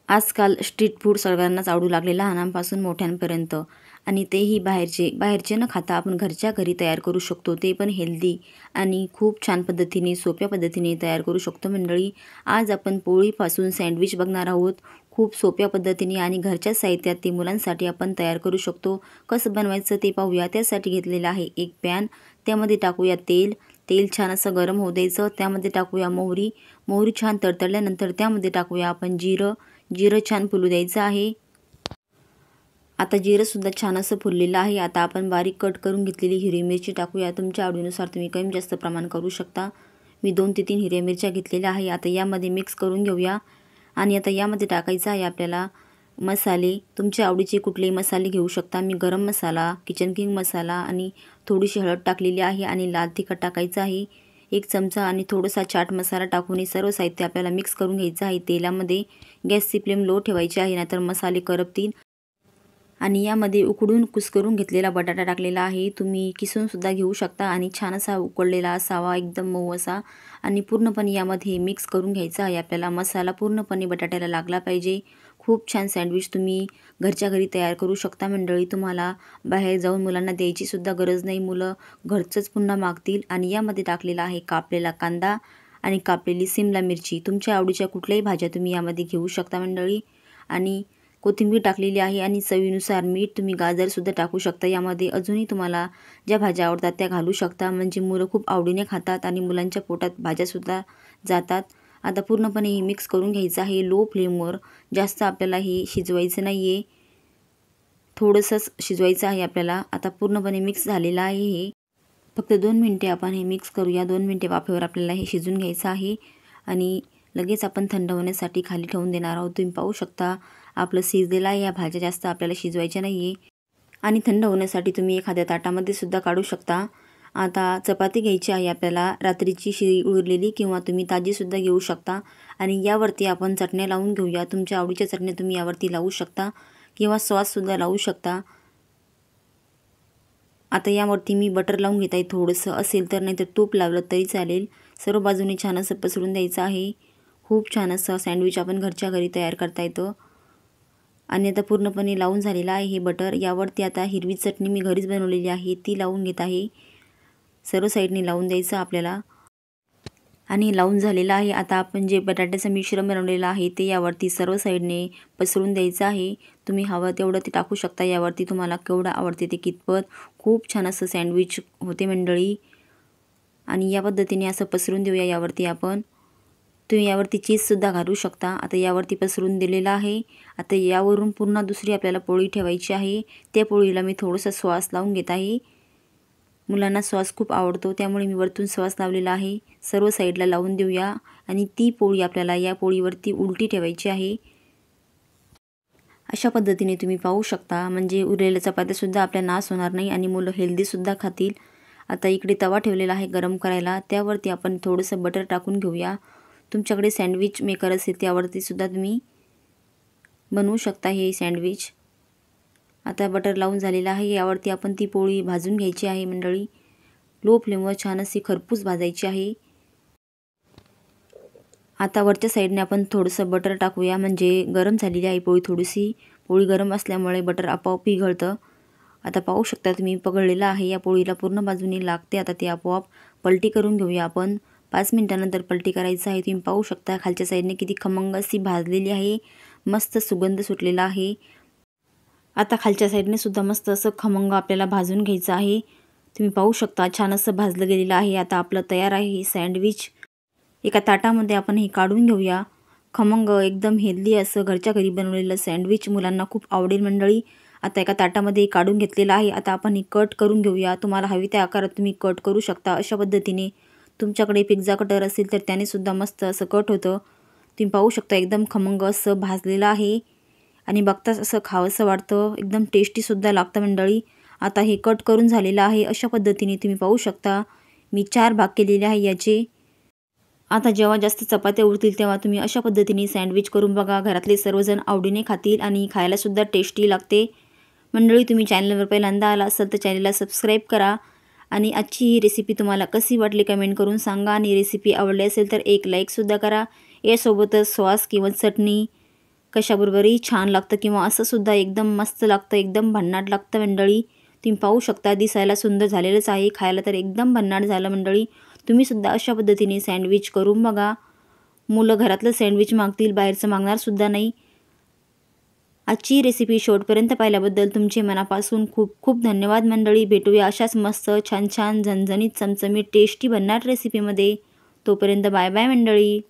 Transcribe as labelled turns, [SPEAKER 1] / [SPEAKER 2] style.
[SPEAKER 1] आजकाल street food सर्वांनाच आवडू लागले, लहानांपासून मोठ्यांपर्यंत. आणि तेही बाहेरचे न खाता आपण घरच्या घरी तयार करू शकतो, ते पण हेल्दी आणि खूप छान पद्धतीने, सोप्या पद्धतीने तयार करू शकतो मंडळी. आज आपण पोळीपासून सँडविच बघणार आहोत, खूप सोप्या पद्धतीने आणि घरच्या साहित्यात ते मुलांसाठी आपण तयार करू शकतो. कसं बनवायचं ते पाहूया. त्यासाठी घेतलेलं आहे एक पॅन, त्यामध्ये टाकूया तेल. तेल छान असं गरम होऊ द्यायचं. त्यामध्ये टाकूया मोहरी. मोहरी छान तडतडल्यानंतर त्यामध्ये टाकूया आपण जिरं. जिरं छान फुलू द्यायचं आहे. आता जिरंसुद्धा छान असं फुललेलं आहे. आता आपण बारीक कट करून घेतलेली हिरवी मिरची टाकूया. तुमच्या आवडीनुसार तुम्ही कमी जास्त प्रमाण करू शकता. मी 2 ते 3 हिरव्या मिरच्या घेतलेल्या आहे. आता यामध्ये मिक्स करून घेऊया. आणि आता यामध्ये टाकायचं आहे आपल्याला मसाले. तुमच्या आवडीचे कुठलेही मसाले घेऊ शकता. मी गरम मसाला, किचन किंग मसाला आणि थोडीशी हळद टाकलेली आहे आणि लाल तिखट टाकायचं आहे 1 चमचा आणि थोडासा चाट मसाला टाकून हे सर्व साहित्य आपल्याला मिक्स करून घ्यायचं आहे तेलामध्ये. गॅसची फ्लेम लो ठेवायची आहे, नाहीतर मसाले करपतील. आणि यामध्ये उकडून कुस्करून घेतलेला बटाटा टाकलेला आहे. तुम्ही किसूनसुद्धा घेऊ शकता आणि छान असा उकळलेला असावा, एकदम मऊ असा. आणि पूर्णपणे यामध्ये मिक्स करून घ्यायचा आहे आपल्याला. मसाला पूर्णपणे बटाट्याला लागला पाहिजे. खूप छान सँडविच तुम्ही घरच्या घरी तयार करू शकता मंडळी. तुम्हाला बाहेर जाऊन मुलांना द्यायचीसुद्धा गरज नाही. मुलं घरचंच पुन्हा मागतील. आणि यामध्ये टाकलेला आहे कापलेला कांदा आणि कापलेली सिमला मिरची. तुमच्या आवडीच्या कुठल्याही भाज्या तुम्ही यामध्ये घेऊ शकता मंडळी. आणि कोथिंबीर टाकलेली आहे आणि चवीनुसार मीठ. तुम्ही गाजरसुद्धा टाकू शकता यामध्ये. अजूनही तुम्हाला ज्या भाज्या आवडतात त्या घालू शकता, म्हणजे मुलं खूप आवडीने खातात आणि मुलांच्या पोटात भाज्यासुद्धा जातात. आता पूर्णपणे हे मिक्स करून घ्यायचं आहे लो फ्लेमवर. जास्त आपल्याला हे शिजवायचं नाही आहे, थोडंसंच शिजवायचं आहे आपल्याला. आता पूर्णपणे मिक्स झालेलं आहे हे. फक्त 2 मिनिटे आपण हे मिक्स करूया. 2 मिनिटे वाफेवर आपल्याला हे शिजून घ्यायचं आहे. आणि लगेच आपण थंड होण्यासाठी खाली ठेवून देणार आहोत. तुम्ही पाहू शकता आपलं शिजलेलं आहे. या भाज्या जास्त आपल्याला शिजवायच्या नाही आहे. आणि थंड होण्यासाठी तुम्ही एखाद्या ताटामध्ये सुद्धा काढू शकता. आता चपाती घ्यायची आहे आपल्याला, रात्रीची शिळी उरलेली किंवा तुम्ही ताजीसुद्धा घेऊ शकता. आणि यावरती आपण चटण्या लावून घेऊया. तुमच्या आवडीच्या चटण्या तुम्ही यावरती लावू शकता किंवा सॉससुद्धा लावू शकता. आता यावरती मी बटर लावून घेत आहे थोडंसं, असेल तर, नाहीतर तूप लावलं तरी चालेल. सर्व बाजूने छान असं पसरून द्यायचं आहे. खूप छान असं सँडविच आपण घरच्या घरी तयार करता येतं. आणि आता पूर्णपणे लावून झालेलं आहे हे बटर. यावरती आता हिरवी चटणी मी घरीच बनवलेली आहे ती लावून घेत आहे. सर्व साईडने लावून द्यायचं आपल्याला. आणि लावून झालेलं आहे. आता आपण जे बटाट्याचं मिश्रण बनवलेलं आहे ते यावरती सर्व साईडने पसरून द्यायचं आहे. तुम्ही हवं तेवढं ते टाकू शकता यावरती, तुम्हाला केवढं आवडते ते कितपत. खूप छान असं सँडविच होते मंडळी. आणि या पद्धतीने असं पसरून देऊया यावरती आपण. तुम्ही यावरती चीजसुद्धा घालू शकता. आता यावरती पसरून दिलेलं आहे. आता यावरून पुन्हा दुसरी आपल्याला पोळी ठेवायची आहे. त्या पोळीला मी थोडंसं सॉस लावून घेत आहे. मुलांना सॉस खूप आवडतो, त्यामुळे मी वरतून सॉस लावलेला आहे. सर्व साईडला लावून देऊया. आणि ती पोळी आपल्याला या पोळीवरती उलटी ठेवायची आहे. अशा पद्धतीने तुम्ही पाहू शकता, म्हणजे उरलेल्या चपात्यासुद्धा आपल्या नाश होणार नाही आणि मुलं हेल्दीसुद्धा खातील. आता इकडे तवा ठेवलेला आहे गरम करायला. त्यावरती आपण थोडंसं बटर टाकून घेऊया. तुमच्याकडे सँडविच मेकर असेल त्यावरती सुद्धा तुम्ही बनवू शकता हे सँडविच. आता बटर लावून झालेलं आहे. यावरती आपण ती पोळी भाजून घ्यायची आहे मंडळी. लो फ्लेमवर छान अशी खरपूस भाजायची आहे. आता वरच्या साईडने आपण थोडंसं बटर टाकूया, म्हणजे गरम झालेली आहे पोळी थोडीशी. पोळी गरम असल्यामुळे बटर आपोआप पिघळतं. आता पाहू शकता तुम्ही, पगळलेलं आहे. या पोळीला पूर्ण बाजूने लागते. आता ते आपोआप पलटी करून घेऊया आपण. 5 मिनिटानंतर पलटी करायचं आहे. तुम्ही पाहू शकता खालच्या साईडने किती खमंग अशी भाजलेली आहे. मस्त सुगंध सुटलेला आहे. आता खालच्या साईडने सुद्धा मस्त असं खमंग आपल्याला भाजून घ्यायचं आहे. तुम्ही पाहू शकता छान असं भाजलं गेलेलं आहे. आता आपलं तयार आहे हे सँडविच. एका ताटामध्ये आपण हे काढून घेऊया. खमंग एकदम हेल्दी असं घरच्या घरी बनवलेलं सँडविच मुलांना खूप आवडेल मंडळी. आता एका ताटामध्ये काढून घेतलेलं आहे. आता आपण हे कट करून घेऊया. तुम्हाला हवी त्या आकारात तुम्ही कट करू शकता. अशा पद्धतीने तुमच्याकडे पिझ्झा कटर असेल तर त्याने सुद्धा मस्त असं कट होतं. तुम्ही पाहू शकता एकदम खमंग असं भाजलेलं आहे आणि बघताच असं खावंसं वाटतं. एकदम टेस्टीसुद्धा लागतं मंडळी. आता हे कट करून झालेलं आहे. अशा पद्धतीने तुम्ही पाहू शकता मी 4 भाग केलेले आहे याचे. आता जेव्हा जास्त चपात्या उरतील तेव्हा तुम्ही अशा पद्धतीने सँडविच करून बघा. घरातले सर्वजण आवडीने खातील आणि खायलासुद्धा टेस्टी लागते. मंडळी, तुम्ही चॅनलवर पहिल्यांदा आला असाल तर चॅनलला सबस्क्राईब करा. आणि आजची ही रेसिपी तुम्हाला कशी वाटली कमेंट करून सांगा. आणि रेसिपी आवडली असेल तर एक लाईकसुद्धा करा. यासोबतच सॉस किंवा चटणी कशाबरोबरही छान लागतं किंवा असंसुद्धा एकदम मस्त लागतं, एकदम भन्नाट लागतं मंडळी. तुम्ही पाहू शकता दिसायला सुंदर झालेलंच आहे, खायला तर एकदम भन्नाट झालं मंडळी. तुम्हीसुद्धा अशा पद्धतीने सँडविच करून बघा. मुलं घरातलं सँडविच मागतील, बाहेरचं मागणारसुद्धा नाही. आजची रेसिपी शेवटपर्यंत पाहिल्याबद्दल तुमचे मनापासून खूप खूप धन्यवाद मंडळी. भेटूया अशाच मस्त छान छान झणझणीत चमचमीत टेस्टी भन्नाट रेसिपीमध्ये. तोपर्यंत बाय बाय मंडळी.